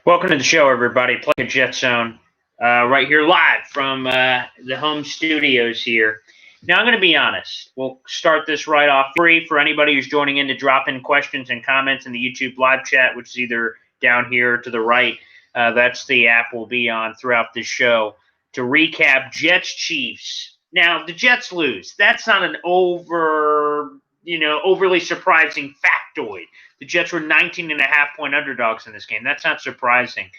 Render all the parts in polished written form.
Welcome to the show, everybody. Play a Jet Zone right here live from the home studios here. Now, I'm going to be honest. We'll start this right off free for anybody who's joining in to drop in questions and comments in the YouTube live chat, which is either down here to the right. That's the app we'll be on throughout the show to recap Jets-Chiefs. Now, the Jets lose. That's not an overly surprising factoid. The Jets were 19.5-point underdogs in this game. That's not surprising.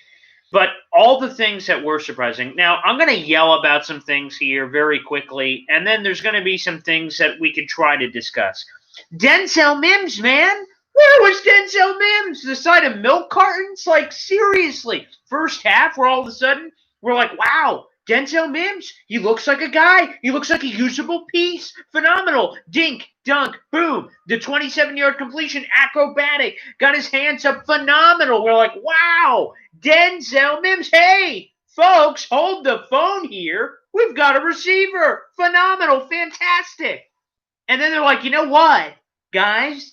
But all the things that were surprising. Now, I'm going to yell about some things here very quickly, and then there's going to be some things that we could try to discuss. Denzel Mims, man. Where was Denzel Mims? The side of milk cartons? Like, seriously. First half, where all of a sudden, we're like, wow, Denzel Mims, he looks like a guy. He looks like a usable piece. Phenomenal. Dink, dunk, boom. The 27-yard completion, acrobatic. Got his hands up, phenomenal. We're like, wow, Denzel Mims. Hey, folks, hold the phone here. We've got a receiver. Phenomenal, fantastic. And then they're like, you know what, guys?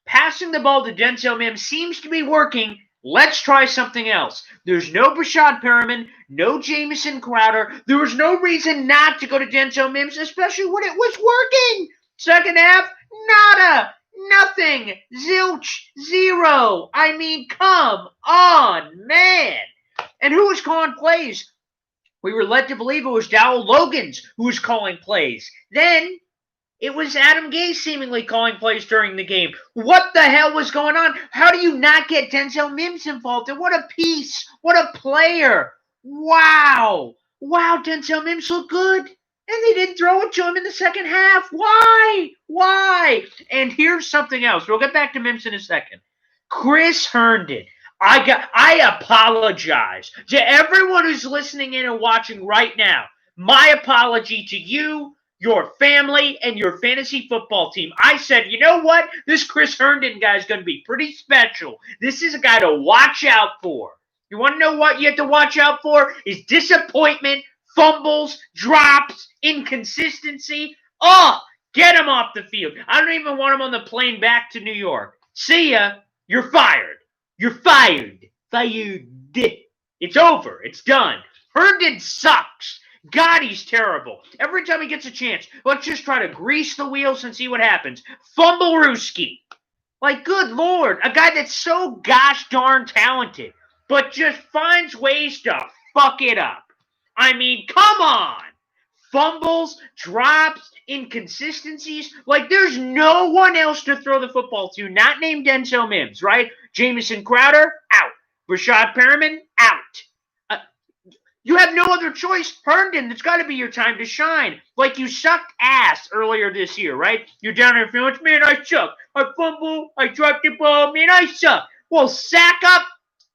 Passing the ball to Denzel Mims seems to be working. Let's try something else. There's no Brashad Perriman, no Jamison Crowder. There was no reason not to go to Denzel Mims, especially when it was working. Second half, nada, nothing, zilch, zero. I mean, come on, man. And who was calling plays? We were led to believe it was Dowell Logans who was calling plays. Then it was Adam Gase seemingly calling plays during the game. What the hell was going on? How do you not get Denzel Mims involved? And what a piece. What a player. Wow. Wow, Denzel Mims looked good. And they didn't throw it to him in the second half. Why? Why? And here's something else. We'll get back to Mims in a second. Chris Herndon. I apologize to everyone who's listening in and watching right now. My apology to you, your family, and your fantasy football team. I said, you know what? This Chris Herndon guy is going to be pretty special. This is a guy to watch out for. You want to know what you have to watch out for? Is disappointment, fumbles, drops, inconsistency. Oh, get him off the field. I don't even want him on the plane back to New York. See ya. You're fired. You're fired. Fired. It's over. It's done. Herndon sucks. God, he's terrible. Every time he gets a chance, let's just try to grease the wheels and see what happens. Fumblerooski. Like, good Lord. A guy that's so gosh darn talented, but just finds ways to fuck it up. I mean, come on. Fumbles, drops, inconsistencies. Like, there's no one else to throw the football to, not named Denzel Mims, right? Jamison Crowder, out. Brashad Perriman, out. You have no other choice. Herndon, it's got to be your time to shine. Like you sucked ass earlier this year, right? You're down there feeling, man, I suck. I fumble. I dropped the ball. Man, I suck. Well, sack up,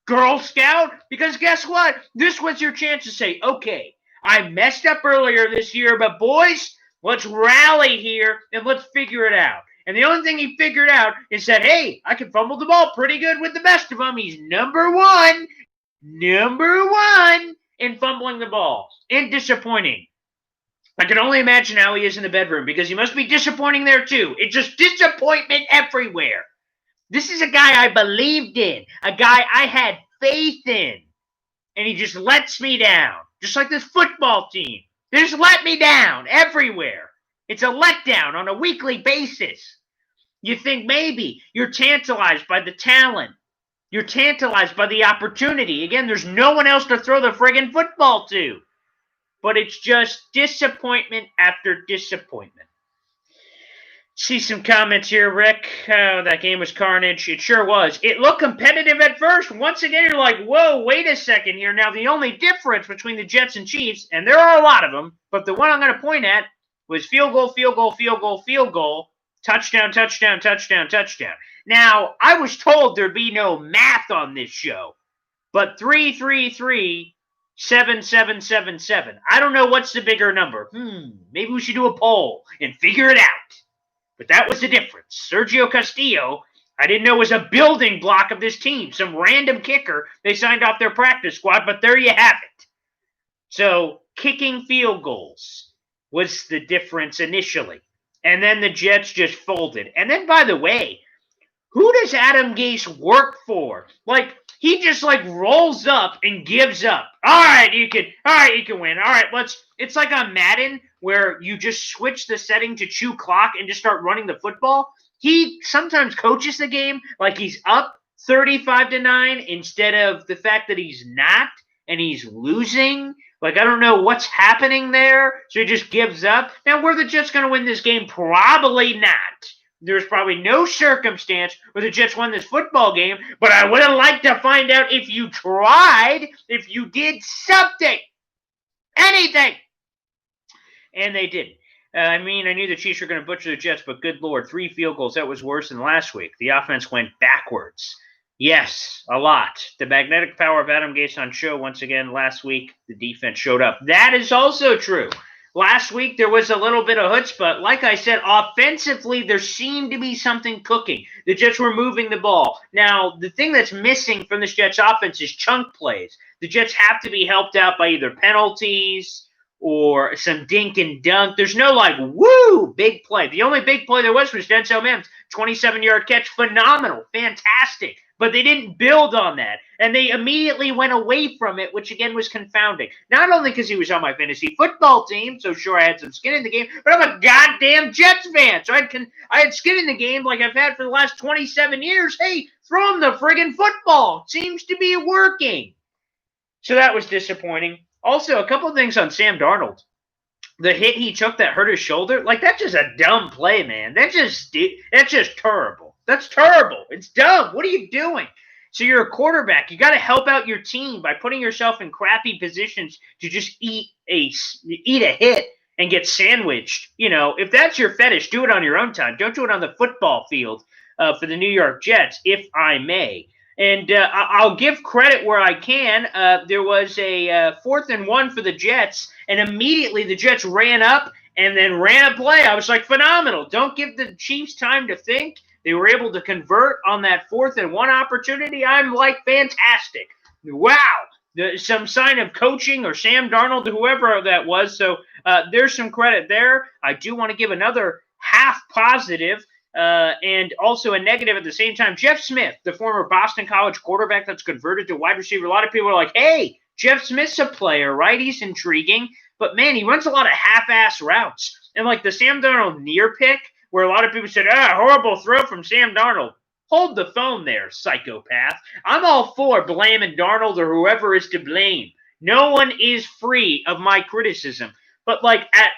Girl Scout, because guess what? This was your chance to say, okay, I messed up earlier this year, but boys, let's rally here and let's figure it out. And the only thing he figured out is that, hey, I can fumble the ball pretty good with the best of them. He's number one in fumbling the ball. And disappointing. I can only imagine how he is in the bedroom because he must be disappointing there too. It's just disappointment everywhere. This is a guy I believed in. A guy I had faith in. And he just lets me down. Just like this football team. They just let me down everywhere. It's a letdown on a weekly basis. You think maybe you're tantalized by the talent. You're tantalized by the opportunity. Again, there's no one else to throw the friggin' football to. But it's just disappointment after disappointment. See some comments here, Rick. Oh, that game was carnage. It sure was. It looked competitive at first. Once again, you're like, whoa, wait a second here. Now, the only difference between the Jets and Chiefs, and there are a lot of them, but the one I'm going to point at was field goal, field goal, field goal, field goal, touchdown, touchdown, touchdown, touchdown. Now, I was told there'd be no math on this show, but 333-7777. I don't know what's the bigger number. Maybe we should do a poll and figure it out. But that was the difference. Sergio Castillo, I didn't know was a building block of this team. Some random kicker they signed off their practice squad, but there you have it. So, kicking field goals was the difference initially. And then the Jets just folded. And then, by the way, who does Adam Gase work for? Like, He just like rolls up and gives up. All right, you can win. All right, it's like on Madden where you just switch the setting to chew clock and just start running the football. He sometimes coaches the game like he's up 35-9 instead of the fact that he's not and he's losing. Like, I don't know what's happening there, so he just gives up. Now, were the Jets going to win this game? Probably not. There's probably no circumstance where the Jets won this football game, but I would have liked to find out if you tried, if you did something, anything. And they didn't. I knew the Chiefs were going to butcher the Jets, but good Lord, 3 field goals, that was worse than last week. The offense went backwards. Yes, a lot. The magnetic power of Adam Gase on show once again last week. The defense showed up. That is also true. Last week, there was a little bit of chutzpah. Like I said, offensively, there seemed to be something cooking. The Jets were moving the ball. Now, the thing that's missing from this Jets offense is chunk plays. The Jets have to be helped out by either penalties or some dink and dunk. There's no, big play. The only big play there was Denzel Mims. 27-yard catch. Phenomenal. Fantastic. But they didn't build on that. And they immediately went away from it, which again was confounding. Not only because he was on my fantasy football team, so sure I had some skin in the game, but I'm a goddamn Jets fan. So I had skin in the game like I've had for the last 27 years. Hey, throw him the friggin' football. Seems to be working. So that was disappointing. Also, a couple of things on Sam Darnold. The hit he took that hurt his shoulder, that's just a dumb play, man. That's just terrible. That's terrible. It's dumb. What are you doing? So you're a quarterback. You got to help out your team by putting yourself in crappy positions to just eat a hit and get sandwiched. If that's your fetish, do it on your own time. Don't do it on the football field for the New York Jets, if I may. And I'll give credit where I can. There was a 4th and 1 for the Jets, and immediately the Jets ran up and then ran a play. I was like, phenomenal. Don't give the Chiefs time to think. They were able to convert on that 4th and 1 opportunity. I'm like, fantastic. Wow. Some sign of coaching or Sam Darnold, whoever that was. So there's some credit there. I do want to give another half positive and also a negative at the same time. Jeff Smith, the former Boston College quarterback that's converted to wide receiver. A lot of people are like, hey, Jeff Smith's a player, right? He's intriguing. But, man, he runs a lot of half-ass routes. And like the Sam Darnold near pick, where a lot of people said, horrible throw from Sam Darnold. Hold the phone there, psychopath. I'm all for blaming Darnold or whoever is to blame. No one is free of my criticism. But, at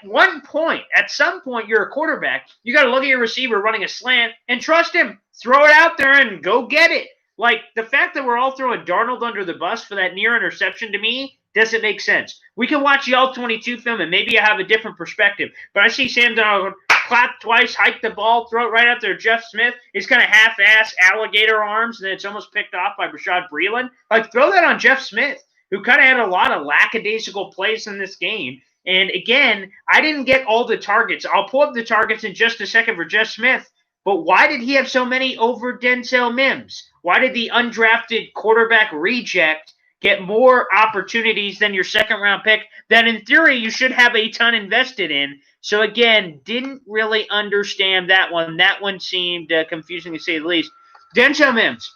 some point, you're a quarterback. You got to look at your receiver running a slant and trust him. Throw it out there and go get it. Like, the fact that we're all throwing Darnold under the bus for that near interception to me doesn't make sense. We can watch the All-22 film and maybe I have a different perspective. But I see Sam Darnold clap twice, hike the ball, throw it right out there. Jeff Smith, he's kind of half-ass alligator arms, and then it's almost picked off by Rashad Breeland. Throw that on Jeff Smith, who kind of had a lot of lackadaisical plays in this game. And again, I didn't get all the targets. I'll pull up the targets in just a second for Jeff Smith. But why did he have so many over Denzel Mims? Why did the undrafted quarterback reject get more opportunities than your second-round pick that, in theory, you should have a ton invested in? So, again, didn't really understand that one. That one seemed confusing to say the least. Denzel Mims,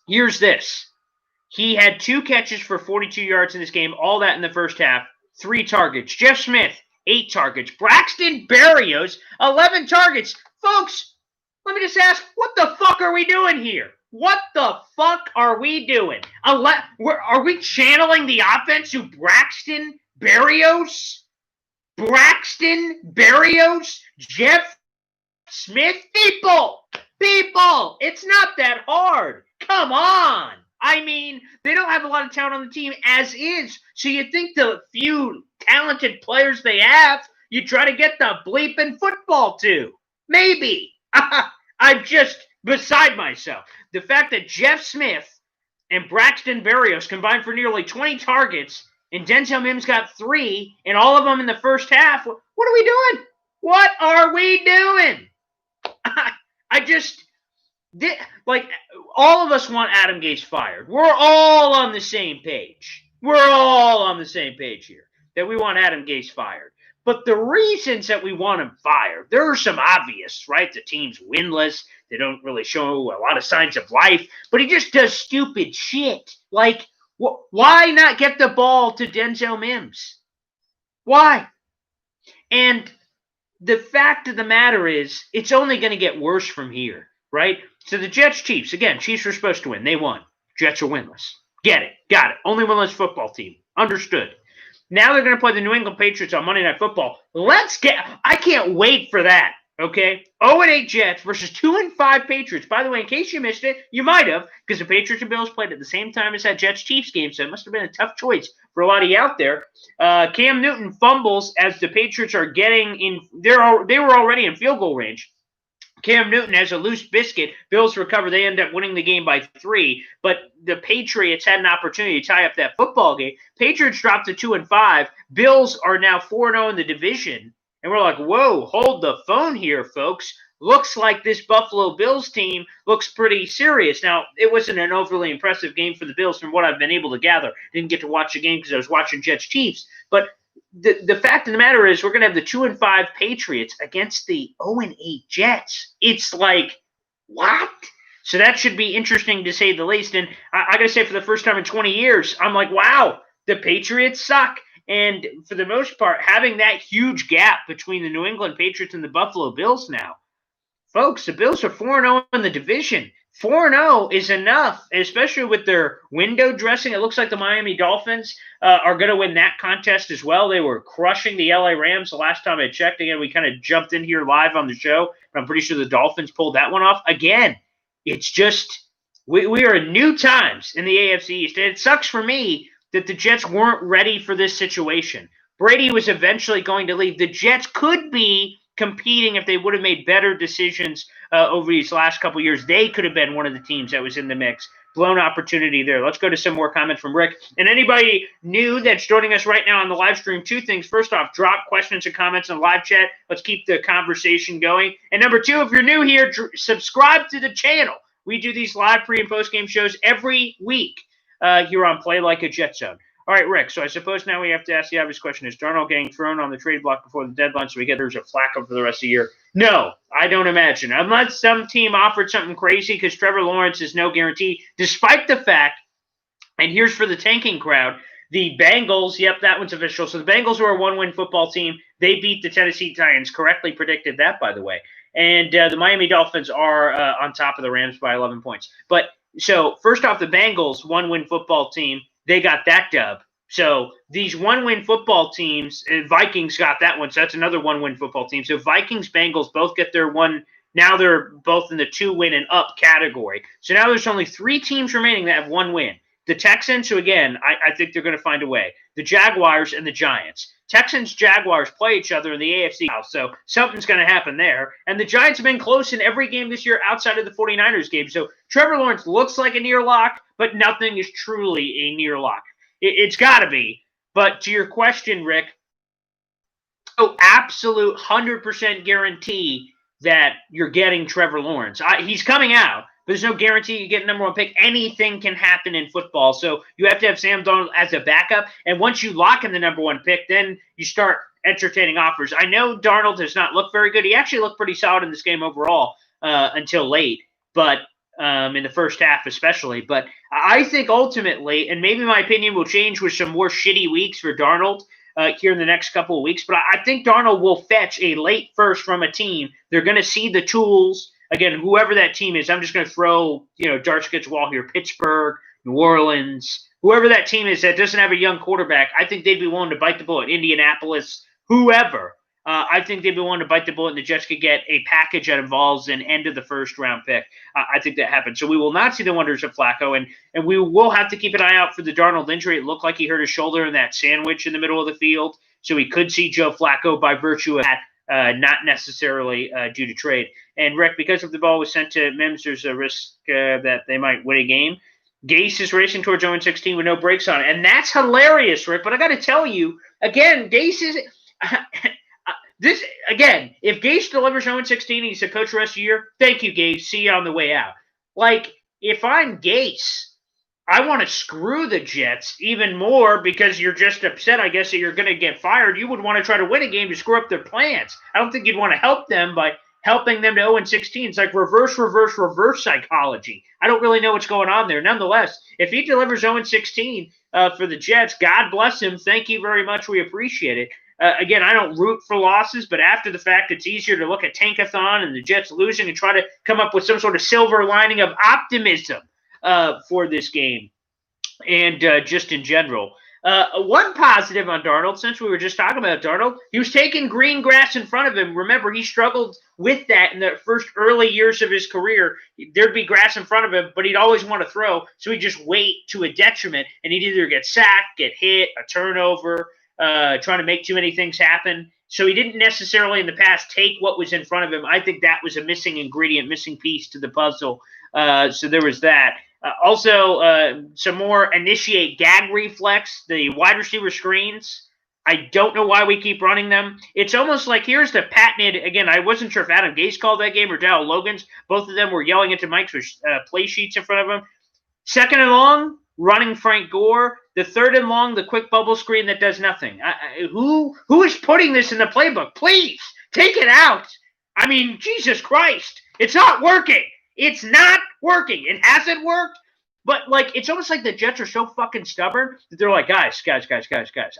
here's this. He had 2 catches for 42 yards in this game, all that in the first half, 3 targets. Jeff Smith, 8 targets. Braxton Berrios, 11 targets. Folks, let me just ask, what the fuck are we doing here? What the fuck are we doing? Are we channeling the offense to Braxton Berrios? Braxton Berrios? Jeff Smith? People! It's not that hard. Come on. They don't have a lot of talent on the team as is. So you think the few talented players they have, you try to get the bleeping football to. Maybe. I'm just beside myself. The fact that Jeff Smith and Braxton Berrios combined for nearly 20 targets and Denzel Mims got 3 and all of them in the first half. What are we doing? What are we doing? All of us want Adam Gase fired. We're all on the same page. We're all on the same page here that we want Adam Gase fired. But the reasons that we want him fired, there are some obvious, right? The team's winless. They don't really show a lot of signs of life, but he just does stupid shit. Like, why not get the ball to Denzel Mims? Why? And the fact of the matter is, it's only going to get worse from here, right? So the Jets-Chiefs, again, Chiefs were supposed to win. They won. Jets are winless. Get it. Got it. Only winless football team. Understood. Now they're going to play the New England Patriots on Monday Night Football. I can't wait for that. Okay, 0-8 Jets versus 2-5 Patriots. By the way, in case you missed it, you might have, because the Patriots and Bills played at the same time as that Jets-Chiefs game, so it must have been a tough choice for a lot of you out there. Cam Newton fumbles as the Patriots are getting in. They were already in field goal range. Cam Newton has a loose biscuit. Bills recover. They end up winning the game by 3. But the Patriots had an opportunity to tie up that football game. Patriots dropped to 2-5. Bills are now 4-0 in the division. And we're like, whoa, hold the phone here, folks. Looks like this Buffalo Bills team looks pretty serious. Now, it wasn't an overly impressive game for the Bills from what I've been able to gather. Didn't get to watch the game because I was watching Jets-Chiefs. But the fact of the matter is we're going to have the 2-5 Patriots against the 0-8 Jets. It's like, what? So that should be interesting to say the least. And I got to say, for the first time in 20 years, I'm like, wow, the Patriots suck. And for the most part, having that huge gap between the New England Patriots and the Buffalo Bills now, folks, the Bills are 4-0 in the division. 4-0 is enough, especially with their window dressing. It looks like the Miami Dolphins are going to win that contest as well. They were crushing the LA Rams the last time I checked. Again, we kind of jumped in here live on the show, but I'm pretty sure the Dolphins pulled that one off. Again, it's just we are in new times in the AFC East. And it sucks for me that the Jets weren't ready for this situation. Brady was eventually going to leave. The Jets could be competing if they would have made better decisions over these last couple years. They could have been one of the teams that was in the mix. Blown opportunity there. Let's go to some more comments from Rick. And anybody new that's joining us right now on the live stream, 2 things. First off, drop questions and comments in the live chat. Let's keep the conversation going. And number 2, if you're new here, subscribe to the channel. We do these live pre- and post-game shows every week here on Play Like a Jet Zone. All right, Rick, so I suppose now we have to ask the obvious question. Is Darnold getting thrown on the trade block before the deadline so we get there's a Flacco for the rest of the year? No, I don't imagine. Unless some team offered something crazy, because Trevor Lawrence is no guarantee, despite the fact, and here's for the tanking crowd, the Bengals, yep, that one's official. So the Bengals were a 1-win football team. They beat the Tennessee Titans. Correctly predicted that, by the way. And the Miami Dolphins are on top of the Rams by 11 points. But so first off, the Bengals, 1-win football team. They got that dub. So these 1-win football teams, Vikings got that one. So that's another 1-win football team. So Vikings, Bengals both get their one. Now they're both in the 2-win and up category. So now there's only 3 teams remaining that have 1 win. The Texans, who again, I think they're going to find a way. The Jaguars and the Giants. Texans, Jaguars play each other in the AFC South, so something's going to happen there. And the Giants have been close in every game this year outside of the 49ers game. So Trevor Lawrence looks like a near lock, but nothing is truly a near lock. It's got to be. But to your question, Rick, absolute 100% guarantee that you're getting Trevor Lawrence. He's coming out. There's no guarantee you get number 1 pick. Anything can happen in football. So you have to have Sam Darnold as a backup. And once you lock in the number 1 pick, then you start entertaining offers. I know Darnold has not looked very good. He actually looked pretty solid in this game overall until late, but in the first half especially. But I think ultimately, and maybe my opinion will change with some more shitty weeks for Darnold here in the next couple of weeks, but I think Darnold will fetch a late first from a team. They're going to see the tools. Again, whoever that team is, I'm just going to throw, darts against the wall here. Pittsburgh, New Orleans, whoever that team is that doesn't have a young quarterback, I think they'd be willing to bite the bullet. Indianapolis, whoever. I think they'd be willing to bite the bullet, and the Jets could get a package that involves an end of the first-round pick. I think that happens. So we will not see the wonders of Flacco, and we will have to keep an eye out for the Darnold injury. It looked like he hurt his shoulder in that sandwich in the middle of the field, so we could see Joe Flacco by virtue of that. Not necessarily due to trade. And, Rick, because if the ball was sent to Mims, there's a risk that they might win a game. Gase is racing towards 0-16 with no brakes on it. And that's hilarious, Rick. But I got to tell you, again, Gase is this again, if Gase delivers 0-16 and he's a coach the rest of the year, thank you, Gase. See you on the way out. Like, if I'm Gase, I want to screw the Jets even more because you're just upset, I guess, that you're going to get fired. You would want to try to win a game to screw up their plans. I don't think you'd want to help them by helping them to 0-16. It's like reverse psychology. I don't really know what's going on there. Nonetheless, if he delivers 0-16 for the Jets, God bless him. Thank you very much. We appreciate it. Again, I don't root for losses, but after the fact, it's easier to look at Tankathon and the Jets losing and try to come up with some sort of silver lining of optimism for this game and just in general. One positive on Darnold, since we were just talking about Darnold, he was taking green grass in front of him. Remember, he struggled with that in the first early years of his career. There'd be grass in front of him, but he'd always want to throw, so he'd just wait to a detriment, and he'd either get sacked, get hit, a turnover, trying to make too many things happen. So he didn't necessarily in the past take what was in front of him. I think that was a missing ingredient, missing piece to the puzzle. So there was that. Also, some more initiate gag reflex, the wide receiver screens. I don't know why we keep running them. It's almost like here's the patented, again, I wasn't sure if Adam Gase called that game or Darrell Logan's. Both of them were yelling into mics with play sheets in front of them. Second and long, running Frank Gore. The third and long, the quick bubble screen that does nothing. Who is putting this in the playbook? Please, take it out. I mean, Jesus Christ. It's not working. It's not working. It hasn't worked, but like it's almost like the Jets are so fucking stubborn that they're like, guys.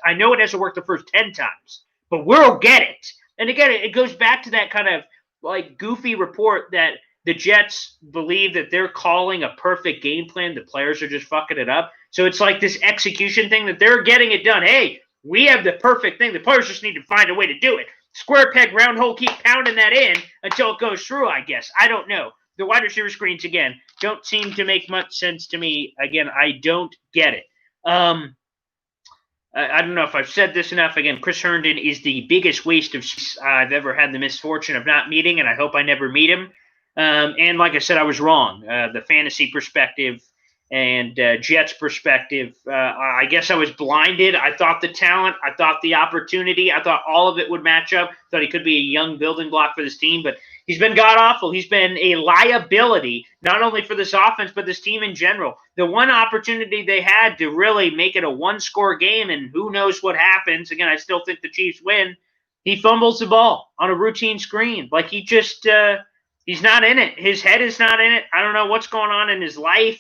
I know it hasn't worked the first 10 times, but we'll get it. And again, it goes back to that kind of like goofy report that the Jets believe that they're calling a perfect game plan. The players are just fucking it up. So it's like this execution thing that they're getting it done. Hey, we have the perfect thing. The players just need to find a way to do it. Square peg, round hole, keep pounding that in until it goes through, I guess. I don't know. The wide receiver screens, again, don't seem to make much sense to me. Again, I don't get it. I don't know if I've said this enough. Again, Chris Herndon is the biggest waste of I've ever had the misfortune of not meeting, and I hope I never meet him. And like I said, I was wrong. The fantasy perspective and Jets perspective, I guess I was blinded. I thought the talent, I thought the opportunity, I thought all of it would match up. Thought he could be a young building block for this team, but he's been god-awful. He's been a liability, not only for this offense, but this team in general. The one opportunity they had to really make it a one-score game, and who knows what happens. Again, I still think the Chiefs win. He fumbles the ball on a routine screen. Like he just he's not in it. His head is not in it. I don't know what's going on in his life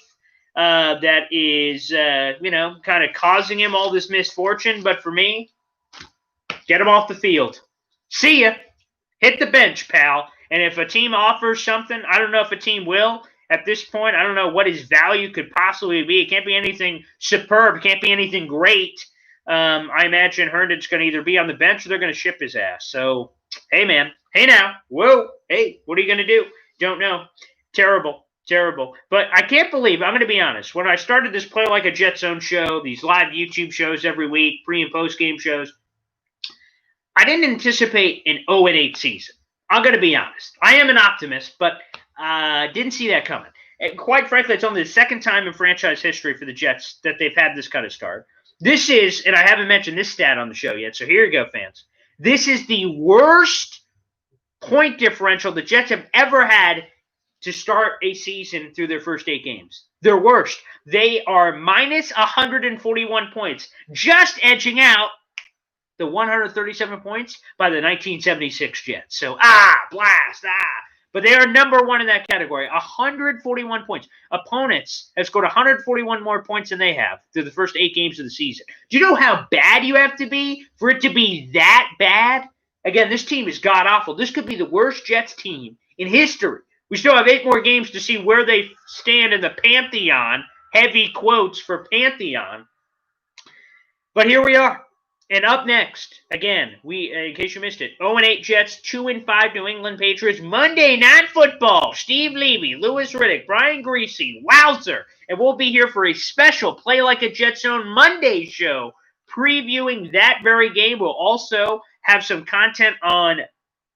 that is, kind of causing him all this misfortune. But for me, get him off the field. See ya. Hit the bench, pal. And if a team offers something, I don't know if a team will. At this point, I don't know what his value could possibly be. It can't be anything superb. It can't be anything great. I imagine Herndon's going to either be on the bench or they're going to ship his ass. So, hey, man. Hey, now. Whoa. Hey, what are you going to do? Don't know. Terrible. But I can't believe, I'm going to be honest, when I started this Play Like a Jet Zone show, these live YouTube shows every week, pre- and post-game shows, I didn't anticipate an 0-8 season. I'm going to be honest. I am an optimist, but didn't see that coming. And quite frankly, it's only the second time in franchise history for the Jets that they've had this kind of start. This is, and I haven't mentioned this stat on the show yet, so here you go, fans. This is the worst point differential the Jets have ever had to start a season through their first 8 games. Their worst. They are minus 141 points, just edging out the 137 points by the 1976 Jets. So, blast. But they are number one in that category, 141 points. Opponents have scored 141 more points than they have through the first 8 games of the season. Do you know how bad you have to be for it to be that bad? Again, this team is god-awful. This could be the worst Jets team in history. We still have 8 more games to see where they stand in the Pantheon. Heavy quotes for Pantheon. But here we are. And up next, again, in case you missed it, 0-8 Jets, 2-5 New England Patriots, Monday Night Football. Steve Levy, Louis Riddick, Brian Greasy, Wowzer. And we'll be here for a special Play Like a Jet Zone Monday show previewing that very game. We'll also have some content on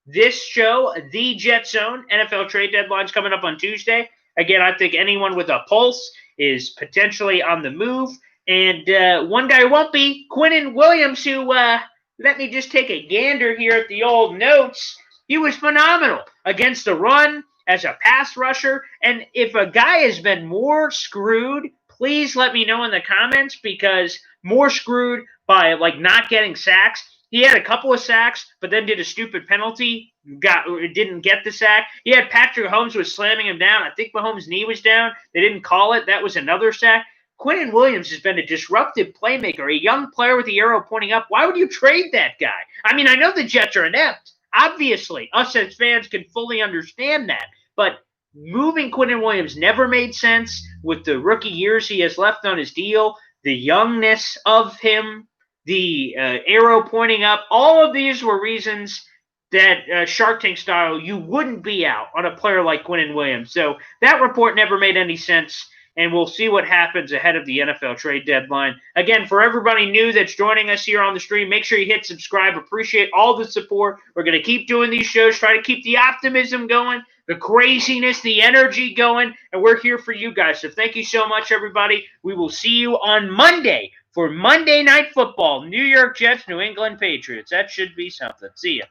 this show, The Jet Zone. NFL trade deadline's coming up on Tuesday. Again, I think anyone with a pulse is potentially on the move. And one guy won't be, Quinnen Williams, who, let me just take a gander here at the old notes. He was phenomenal against the run as a pass rusher. And if a guy has been more screwed, please let me know in the comments, because more screwed by, like, not getting sacks. He had a couple of sacks, but then did a stupid penalty didn't get the sack. He had Patrick Mahomes was slamming him down. I think Mahomes' knee was down. They didn't call it. That was another sack. Quinnen Williams has been a disruptive playmaker, a young player with the arrow pointing up. Why would you trade that guy? I mean, I know the Jets are inept. Obviously, us as fans can fully understand that. But moving Quinnen Williams never made sense with the rookie years he has left on his deal, the youngness of him, the arrow pointing up. All of these were reasons that Shark Tank style, you wouldn't be out on a player like Quinnen Williams. So that report never made any sense, and we'll see what happens ahead of the NFL trade deadline. Again, for everybody new that's joining us here on the stream, make sure you hit subscribe. Appreciate all the support. We're going to keep doing these shows, try to keep the optimism going, the craziness, the energy going, and we're here for you guys. So thank you so much, everybody. We will see you on Monday for Monday Night Football, New York Jets, New England Patriots. That should be something. See ya.